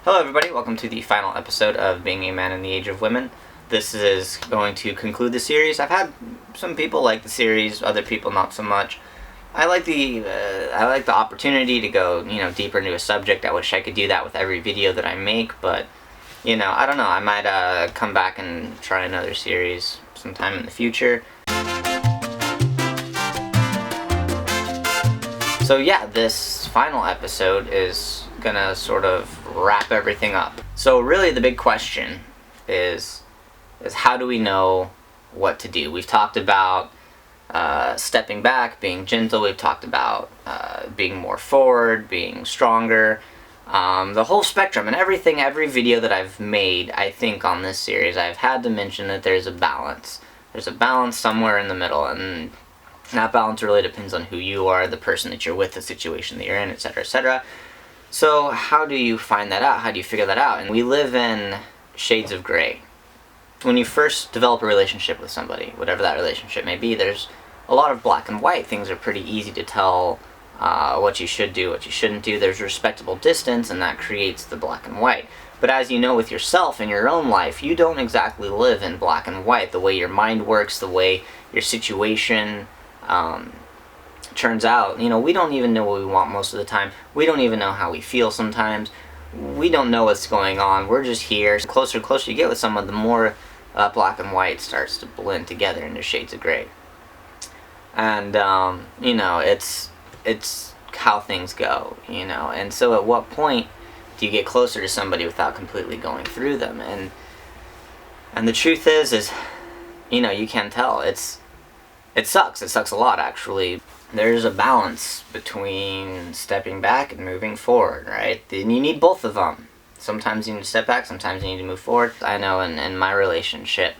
Hello everybody, welcome to the final episode of Being a Man in the Age of Women. This is going to conclude the series. I've had some people like the series, other people not so much. I like the opportunity to go, deeper into a subject. I wish I could do that with every video that I make, but, I don't know. I might come back and try another series sometime in the future. So yeah, this final episode is gonna sort of wrap everything up. So really the big question is how do we know what to do? We've talked about stepping back, being gentle. We've talked about being more forward, being stronger, the whole spectrum and everything. Every video that I've made, I think, on this series, I've had to mention that there's a balance. There's a balance somewhere in the middle, and that balance really depends on who you are, the person that you're with, the situation that you're in, etc., etc. So how do you find that out? How do you figure that out? And we live in shades of gray. When you first develop a relationship with somebody, whatever that relationship may be, there's a lot of black and white. Things are pretty easy to tell what you should do, what you shouldn't do. There's respectable distance, and that creates the black and white. But as you know with yourself in your own life, you don't exactly live in black and white. The way your mind works, the way your situation turns out, we don't even know what we want most of the time. We don't even know how we feel sometimes. We don't know what's going on. We're just here. The closer and closer you get with someone, the more black and white starts to blend together into shades of gray. And, it's how things go, And so at what point do you get closer to somebody without completely going through them? And the truth is, you can't tell. It sucks. It sucks a lot, actually. There's a balance between stepping back and moving forward, right? And you need both of them. Sometimes you need to step back, sometimes you need to move forward. I know in my relationship,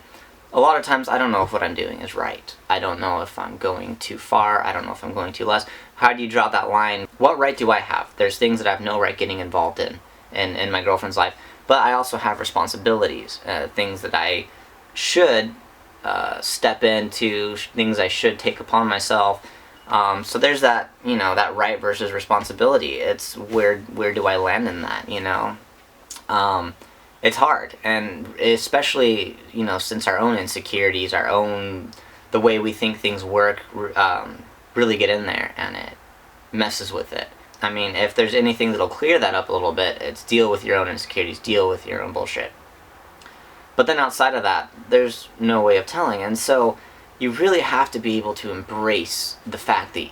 a lot of times I don't know if what I'm doing is right. I don't know if I'm going too far. I don't know if I'm going too less. How do you draw that line? What right do I have? There's things that I have no right getting involved in my girlfriend's life. But I also have responsibilities, things that I should step into, things I should take upon myself. So there's that, that right versus responsibility. It's where do I land in that, It's hard, and especially, since our own insecurities, the way we think things work, really get in there, and it messes with it. I mean, if there's anything that'll clear that up a little bit, it's deal with your own insecurities, deal with your own bullshit. But then outside of that, there's no way of telling, and so you really have to be able to embrace the fact that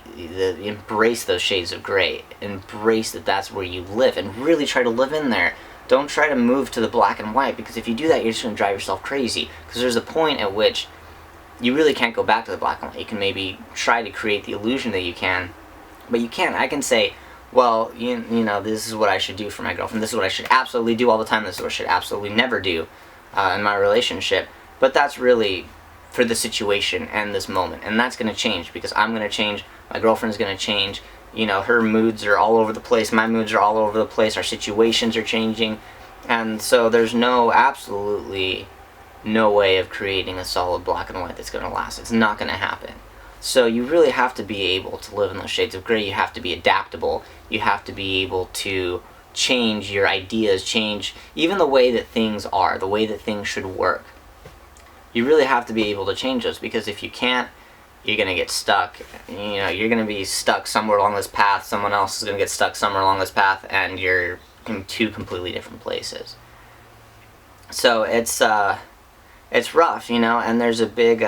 embrace those shades of gray, embrace that that's where you live, and really try to live in there. Don't try to move to the black and white, because if you do that, you're just going to drive yourself crazy, because there's a point at which you really can't go back to the black and white. You can maybe try to create the illusion that you can, but you can't. I can say, well, this is what I should do for my girlfriend, this is what I should absolutely do all the time, this is what I should absolutely never do in my relationship, but that's really for the situation and this moment, and that's going to change, because I'm going to change, my girlfriend's going to change, her moods are all over the place, my moods are all over the place, our situations are changing, and so there's absolutely no way of creating a solid black and white that's going to last. It's not going to happen. So you really have to be able to live in those shades of gray. You have to be adaptable. You have to be able to change your ideas, change even the way that things are, the way that things should work. You really have to be able to change those, because if you can't, you're going to get stuck. You're going to be stuck somewhere along this path, someone else is going to get stuck somewhere along this path, and you're in two completely different places. So it's rough, and there's a big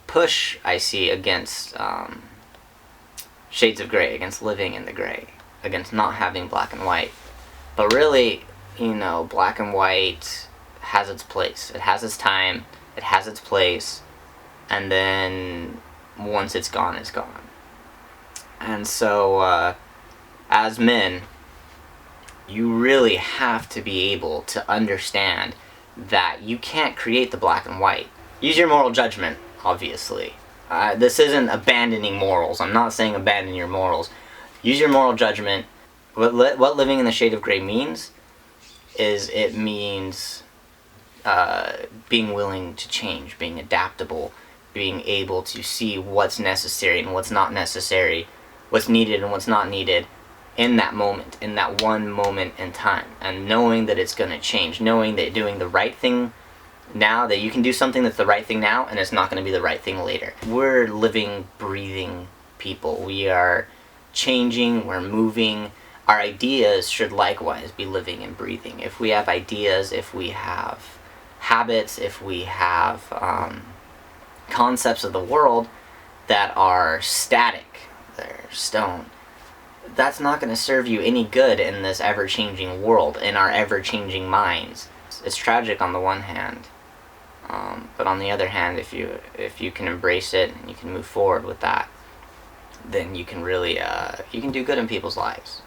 push I see against shades of gray, against living in the gray, against not having black and white. But really, black and white has its place. It has its time. It has its place. And then once it's gone, it's gone. And so, as men, you really have to be able to understand that you can't create the black and white. Use your moral judgment, obviously. This isn't abandoning morals. I'm not saying abandon your morals. Use your moral judgment. What living in the shade of gray means is it means being willing to change, being adaptable, being able to see what's necessary and what's not necessary, what's needed and what's not needed, in that moment, in that one moment in time, and knowing that it's going to change, knowing that doing the right thing now, that you can do something that's the right thing now and it's not going to be the right thing later. We're living, breathing people. We are changing, we're moving. Our ideas should likewise be living and breathing. If we have ideas, if we have habits, if we have concepts of the world that are static, they're stone, that's not going to serve you any good in this ever-changing world, in our ever-changing minds. It's tragic on the one hand, but on the other hand, if you can embrace it and you can move forward with that, then you can really you can do good in people's lives.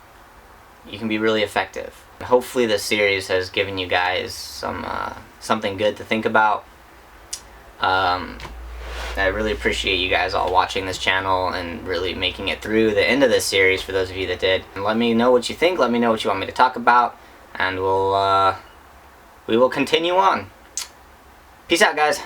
You can be really effective. Hopefully this series has given you guys something good to think about. I really appreciate you guys all watching this channel and really making it through the end of this series, for those of you that did. And let me know what you think, let me know what you want me to talk about, and we will continue on. Peace out, guys.